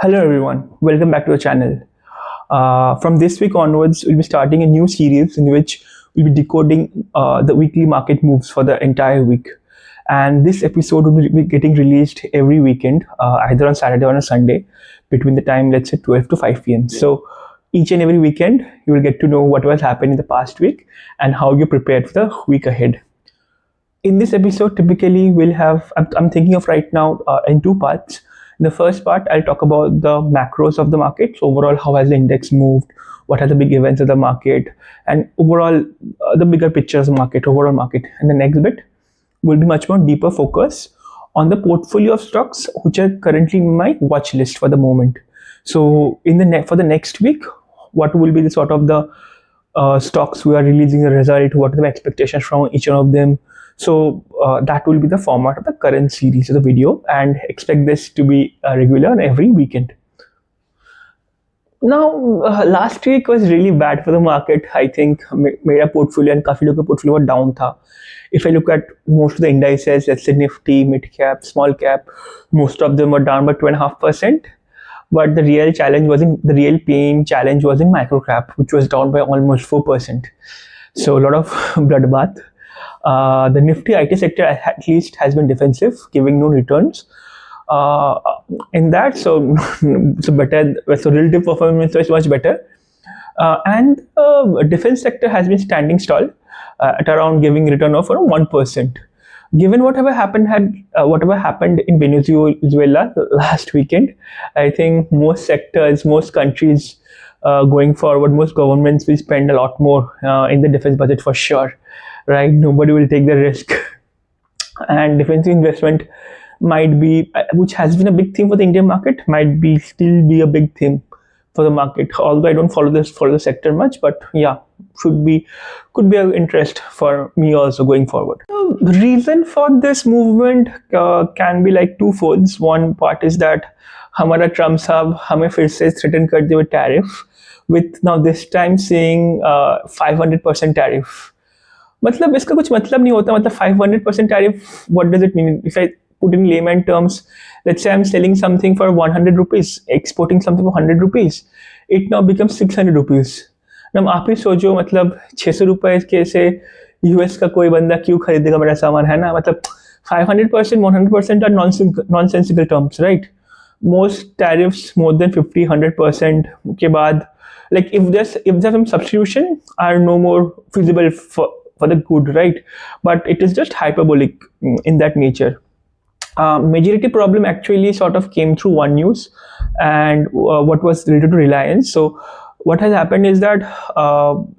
Hello everyone, welcome back to the channel. From this week onwards, we'll be starting a new series in which we'll be decoding the weekly market moves for the entire week. And this episode will be getting released every weekend, either on Saturday or on a Sunday, between the time, let's say, 12 to 5 p.m. So each and every weekend, you will get to know what was happened in the past week and how you're prepared for the week ahead. In this episode, typically we'll have, I'm thinking of right now in two parts. In the first part, I'll talk about the macros of the market. So overall, how has the index moved? What are the big events of the market? And overall, the bigger picture of the market, overall market. And the next bit will be much more deeper focus on the portfolio of stocks which are currently in my watch list for the moment. So in the for the next week, what will be the sort of the stocks we are releasing a result? What are the expectations from each one of them? So that will be the format of the current series of the video, and expect this to be regular on every weekend. Now, last week was really bad for the market. I think मेरा portfolio and काफी लोगों का portfolio was down था. If I look at most of the indices, let's say Nifty, Midcap, Smallcap, most of them were down by 2.5%. But the real challenge was in the real pain challenge was in microcap, which was down by almost 4%. So a lot of bloodbath. The Nifty IT sector at least has been defensive, giving no returns in that. So relative performance was much better. And defense sector has been standing stall at around giving return of around 1%. Given whatever happened in Venezuela last weekend, I think most sectors, most countries going forward, most governments will spend a lot more in the defense budget for sure, right? Nobody will take the risk, and defensive investment might be, which has been a big theme for the Indian market, might be still be a big theme for the market. Although I don't follow the sector much, but yeah, could be of interest for me also going forward. The reason for this movement can be like two folds. One part is that हमारा Trump साहब हमें फिर से threaten कर दिए with tariff, with now this time saying 500% tariff. मतलब इसका कुछ मतलब नहीं होता. मतलब 500% tariff, what does it mean? If I put in layman terms, let's say I'm selling something for 100 rupees, exporting something for 100 rupees, it now becomes 600 rupees. now आप ही सोचो, मतलब 600 रुपए के से यूएस का कोई बंदा क्यों खरीदेगा मेरा सामान, है ना? मतलब 500%, 100% are nonsensical terms, right? Most tariffs more than 50, 100% के बाद, like if there's some substitution, are no more feasible for the good, right? But it is just hyperbolic in that nature. Majority problem actually sort of came through one news, and what was related to Reliance. So what has happened is that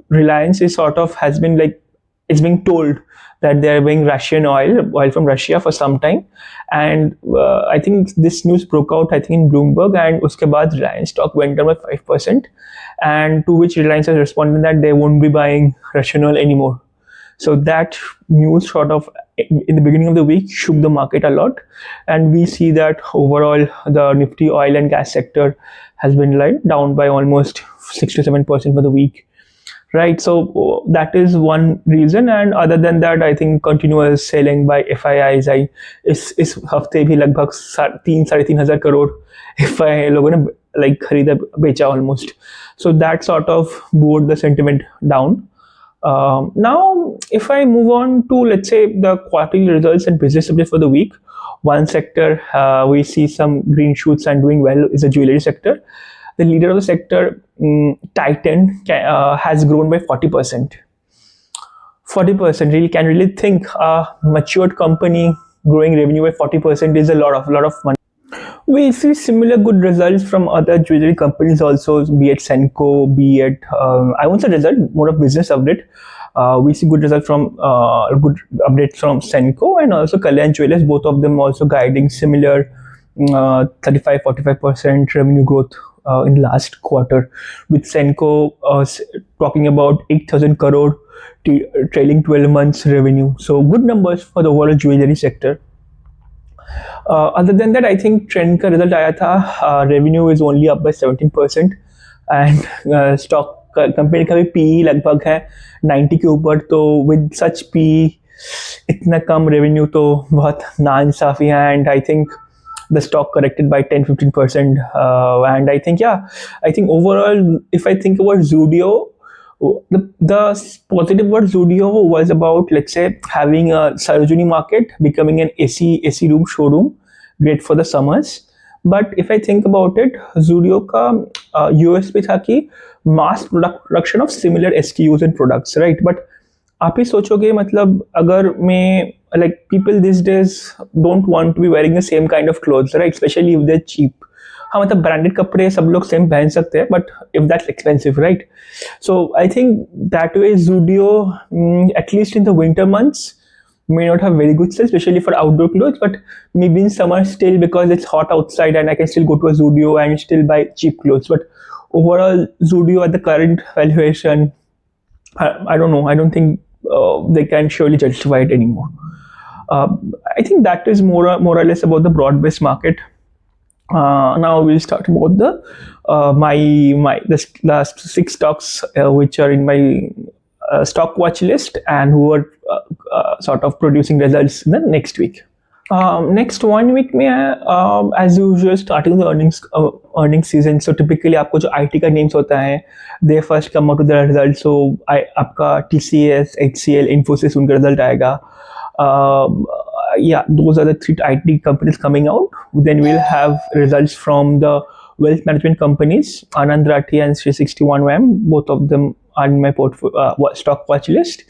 Reliance is has been like, it's being told that they are buying Russian oil from Russia for some time, and I think this news broke out, I think, in Bloomberg, and uske baad Reliance stock went down by 5%, and to which Reliance has responded that they won't be buying Russian oil anymore. So that news in the beginning of the week shook the market a lot, and we see that overall the Nifty oil and gas sector has been down by almost 6 to 7% for the week, right? So that is one reason, and other than that, I think continuous selling by FIIs इस हफ्ते भी लगभग 3,500 crore FII लोगों ने like खरीदा बेचा almost. So that sort of brought the sentiment down. Now, if I move on to, let's say, the quarterly results and business updates for the week, one sector we see some green shoots and doing well is the jewellery sector. The leader of the sector, Titan, has grown by 40%. 40%, really can really think a matured company growing revenue by 40% is a lot of money. We see similar good results from other jewelry companies also, be it Senco, be it, I won't say result, more of business update. We see good result from good updates from Senco and also Kalyan Jewellers, both of them also guiding similar 35-45% revenue growth in last quarter, with Senco talking about 8,000 crore trailing 12 months revenue. So good numbers for the overall jewelry sector. Other than that, I think Trent का result आया था, revenue is only up by 17%, and stock company का भी PE लगभग है 90 के ऊपर. तो with such PE इतना कम revenue तो बहुत नाइंसाफी है, and I think the stock corrected by 10-15%. And I think overall, if I think about Zudio, the positive word Zudio was about, let's say, having a Sarojini market becoming an AC room showroom, great for the summers. But if I think about it, Zudio का USP था कि mass production of similar SKUs and products, right? But आप ही सोचोगे, मतलब अगर मैं, like, people these days don't want to be wearing the same kind of clothes, right? Especially if they're cheap. हाँ, मतलब ब्रांडेड कपड़े सब लोग सेम पहन सकते हैं, but if that's expensive, right? So I think that way Zudio, at least in the winter months, may not have very good sales, especially for outdoor clothes, but maybe in summer still, because it's hot outside and I can still go to a Zudio and still buy cheap clothes. But overall, Zudio at the current valuation, I don't know. I don't think they can surely justify it anymore. I think that is more or less about the broad-based market. Now we'll start about the the last 6 stocks which are in my stock watch list and who are sort of producing results in the next week. Next 1 week में as usual starting the earnings season, so typically आपको जो IT का names होता है, they first come out with the results. So आपका TCS, HCL, Infosys, उनका result आएगा. Yeah, those are the 3 IT companies coming out. Then we'll have results from the wealth management companies, Anand Rathi and 361 both of them are in my stock watch list.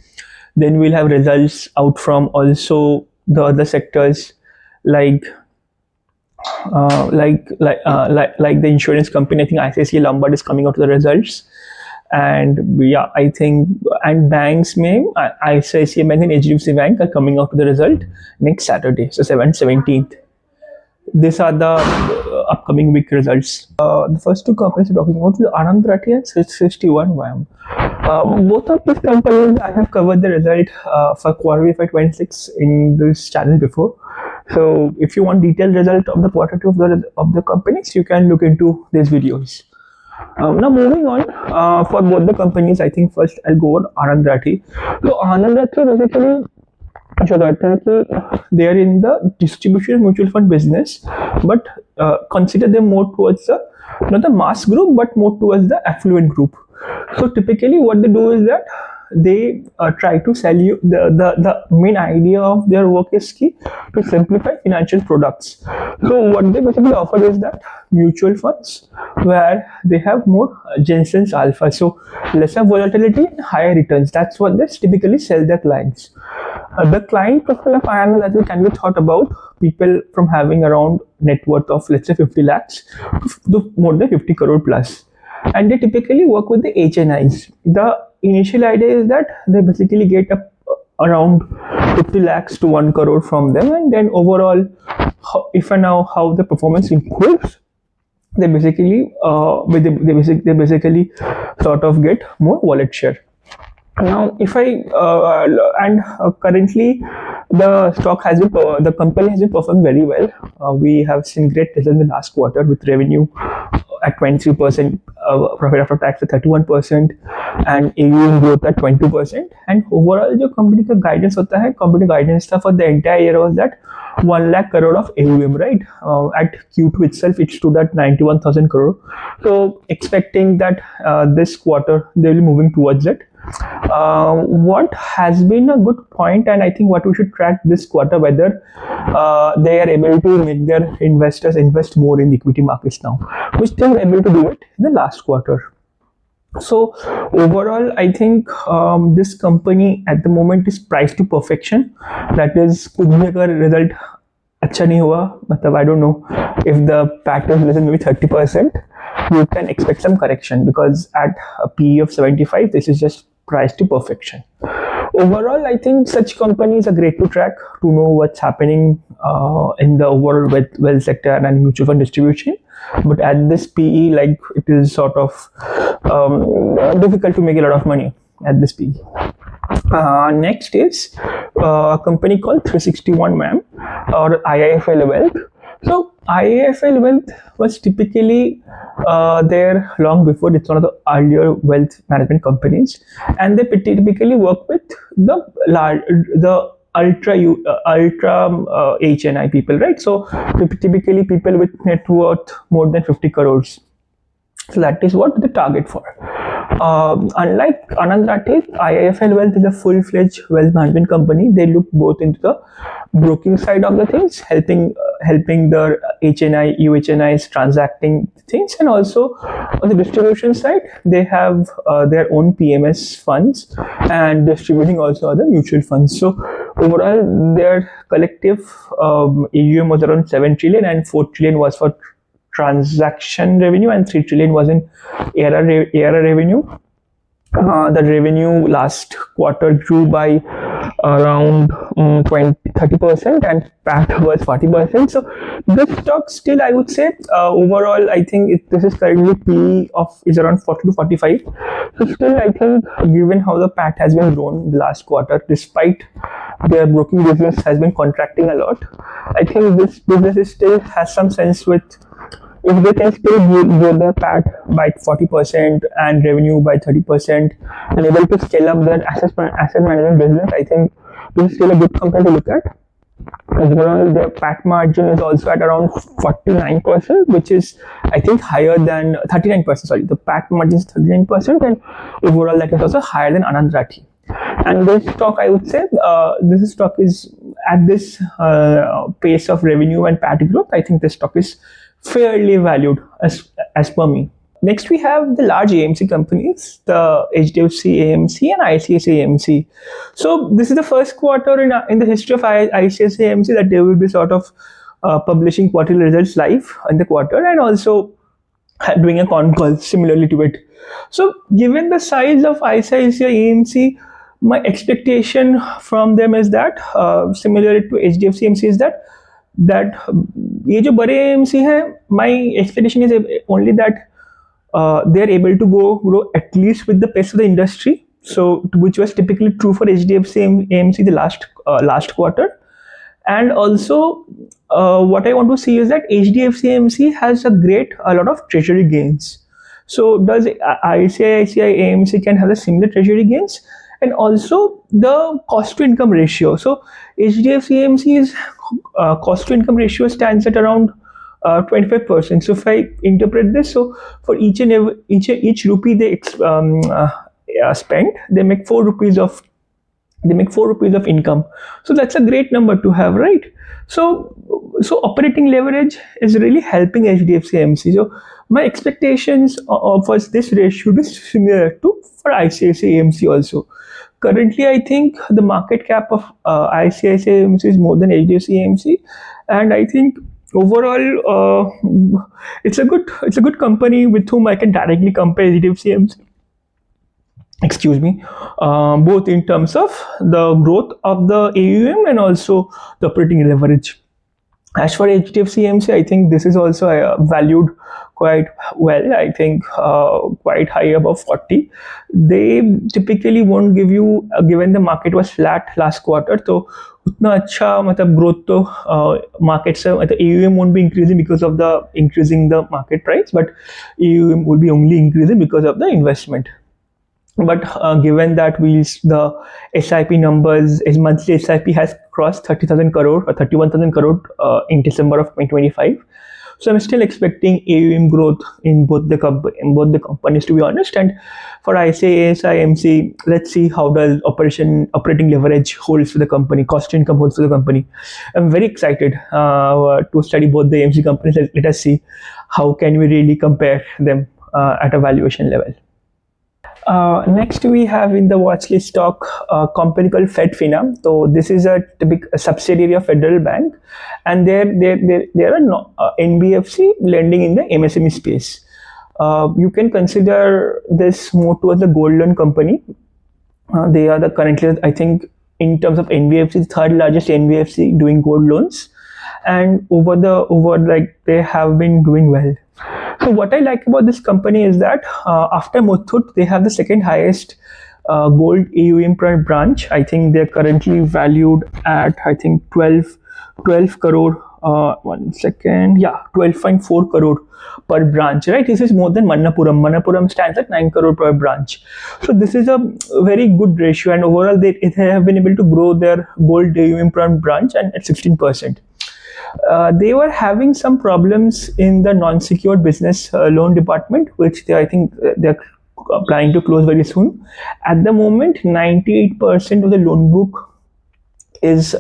Then we'll have results out from also the other sectors like the insurance company. I think ICICI Lombard is coming out with the results, and yeah, I think, and banks may ICICI Bank and HDFC Bank are coming out with the result next Saturday, so 17th. These are the upcoming week results. The first 2 companies we're talking about are Anand Rathi and 361. Both of these companies, I have covered the result for quarter FY 26 in this channel before. So if you want detailed result of the quarter 2 of the companies, you can look into these videos. Now moving on, for both the companies, I think first I'll go on Anand Rathi. So Anand Rathi basically, जो कहते हैं कि they are in the distribution mutual fund business, but consider them more towards the, not the mass group, but more towards the affluent group. So typically what they do is that they try to sell you, the main idea of their work is key to simplify financial products. So what they basically offer is that mutual funds where they have more Jensen's alpha, so lesser volatility and higher returns. That's what they typically sell their clients. The client profile of Anand Rathi can be thought about people from having around net worth of, let's say, 50 lakhs to more than 50 crore plus. And they typically work with the HNIs. The initial idea is that they basically get around 50 lakhs to 1 crore from them, and then overall, if and how the performance improves, they basically sort of get more wallet share. Now, if I currently the stock has been, the company has been performing very well. We have seen great results in the last quarter with revenue at 23%, profit after tax at 31%, and AUM growth at 22%. And overall, जो company का guidance होता है, company guidance था for the entire year was that 1 lakh crore of AUM, right? At Q2 itself, it stood at 91,000 crore. So expecting that this quarter they will be moving towards it. What has been a good point, and I think what we should track this quarter, whether they are able to make their investors invest more in equity markets now, which they were able to do it in the last quarter. So overall, I think this company at the moment is priced to perfection. That is, कुछ भी अगर result अच्छा नहीं हुआ, मतलब I don't know, if the pattern is less than maybe 30%, you can expect some correction, because at a PE of 75, this is just priced to perfection. Overall, I think such companies are great to track to know what's happening in the overall wealth sector and mutual fund distribution. But at this PE, like, it is sort of difficult to make a lot of money at this PE. Next is a company called 361 or IIFL Wealth. So IIFL Wealth was typically there long before. It's one of the earlier wealth management companies, and they typically work with the ultra HNI people, right? So typically people with net worth more than 50 crores. So that is what the target for. Unlike Anand Rathi, IIFL Wealth is a full-fledged wealth management company. They look both into the broking side of the things, helping the HNI, UHNIs transacting things, and also on the distribution side, they have their own PMS funds and distributing also other mutual funds. So overall, their collective AUM was around 7 trillion, and 4 trillion was for transaction revenue, and 3 trillion was in ARR revenue. The revenue last quarter grew by around 30%, and PAT was 40%. So this stock still, I would say, overall, I think this is currently PE of is around 40 to 45. So still, I think given how the PAT has been grown last quarter, despite their broking business has been contracting a lot, I think this business still has some sense with, if they can still grow their PAT by 40% and revenue by 30% and able to scale up their asset management business, I think this is still a good company to look at. Overall, their PAT margin is also at around 49%, which is, I think, higher than 39%. Sorry, the PAT margin is 39%, and overall, that is also higher than Anand Rathi. And this stock, I would say, this stock is at this pace of revenue and PAT growth. I think this stock is fairly valued as per me. Next, we have the large AMC companies, the HDFC AMC and ICICI AMC. So this is the first quarter in the history of ICICI AMC that they will be sort of publishing quarterly results live in the quarter, and also doing a con call similarly to it. So given the size of ICICI AMC, my expectation from them is that similar to HDFC AMC is that ये जो बड़े AMC हैं, my expectation is only that they are able to grow at least with the pace of the industry. So which was typically true for HDFC AMC the last quarter. And also what I want to see is that HDFC AMC has a lot of treasury gains. So does ICICI AMC can have a similar treasury gains? And also the cost to income ratio. So HDFC AMC's cost to income ratio stands at around 25%. So if I interpret this, so for each rupee they spend, they make 4 rupees of income. So that's a great number to have, right? So operating leverage is really helping HDFC AMC. So my expectations for this ratio is similar to for ICICI AMC also. Currently, I think the market cap of ICICI AMC is more than HDFC AMC, and I think overall it's a good company with whom I can directly compare HDFC AMC. Excuse me, both in terms of the growth of the AUM and also the operating leverage. As for HDFC AMC, I think this is also valued quite well. I think quite high, above 40. They typically won't give you, given the market was flat last quarter, तो उतना अच्छा मतलब growth तो market से मतलब AUM won't be increasing because of the increasing the market price, but AUM will be only increasing because of the investment. But given that the SIP numbers, his monthly SIP has crossed 30,000 crore or 31,000 crore in December of 2025. So I'm still expecting AUM growth in both the companies, to be honest. And for ICICI AMC, let's see how does operating leverage holds for the company, cost to income holds for the company. I'm very excited to study both the AMC companies. Let us see how can we really compare them at a valuation level. Next, we have in the watch list stock a company called FedFina. So this is a subsidiary of Federal Bank, and they're an NBFC lending in the MSME space. You can consider this more towards the gold loan company. They are currently, I think, in terms of NBFC, the third largest NBFC doing gold loans, and they have been doing well. So what I like about this company is that after Muthoot, they have the second highest gold AUM branch. I think they're currently valued at 12 crore One second. Yeah, 12.4 crore per branch, right? This is more than Manappuram. Manappuram stands at 9 crore per branch. So this is a very good ratio, and overall they have been able to grow their gold AUM per branch and at 16%. They were having some problems in the non-secured business loan department, which I think they're planning to close very soon. At the moment, 98% of the loan book is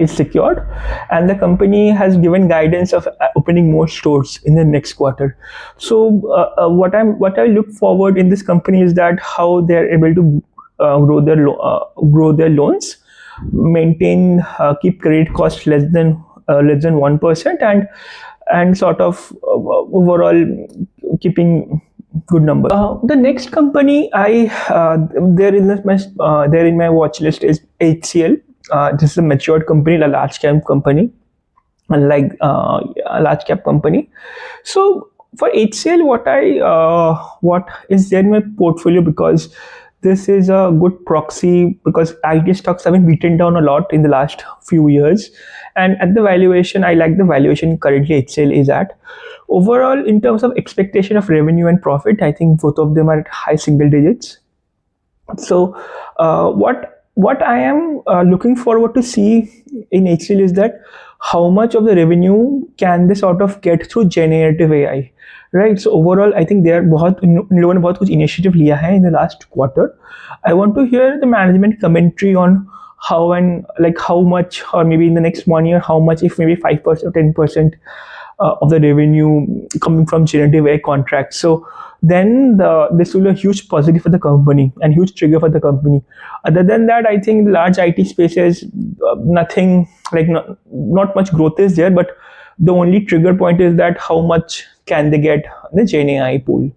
secured, and the company has given guidance of opening more stores in the next quarter. So what I look forward in this company is that how they're able to grow their loans, maintain keep credit costs less than 1%, and sort of overall keeping good number. The next company there in my watch list is HCL. This is a matured company, a large cap company, unlike a large cap company. So for HCL, what is there in my portfolio, because this is a good proxy, because IT stocks have been beaten down a lot in the last few years, and at the valuation, I like the valuation currently HCL is at. Overall, in terms of expectation of revenue and profit, I think both of them are at high single digits. So what I am looking forward to see in HCL is that how much of the revenue can they sort of get through generative AI, right? So overall, I think they are इन लोगों ने बहुत कुछ initiative लिया है in the last quarter. I want to hear the management commentary on how and like how much, or maybe in the next 1 year, how much, if maybe 5% or 10% of the revenue coming from generative AI contracts. So then this will be a huge positive for the company and huge trigger for the company. Other than that, I think large IT spaces, nothing like not much growth is there, but the only trigger point is that how much can they get the Gen AI pool.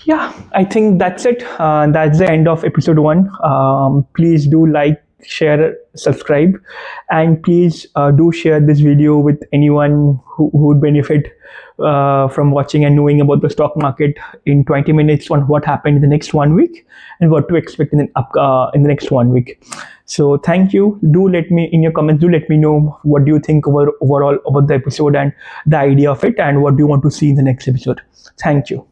Yeah, I think that's it. That's the end of episode 1. Please do like, share, subscribe, and please do share this video with anyone who would benefit from watching and knowing about the stock market in 20 minutes on what happened in the next 1 week and what to expect in the next 1 week. So thank you. Do let me in your comments. Do let me know what do you think overall about the episode and the idea of it, and what do you want to see in the next episode. Thank you.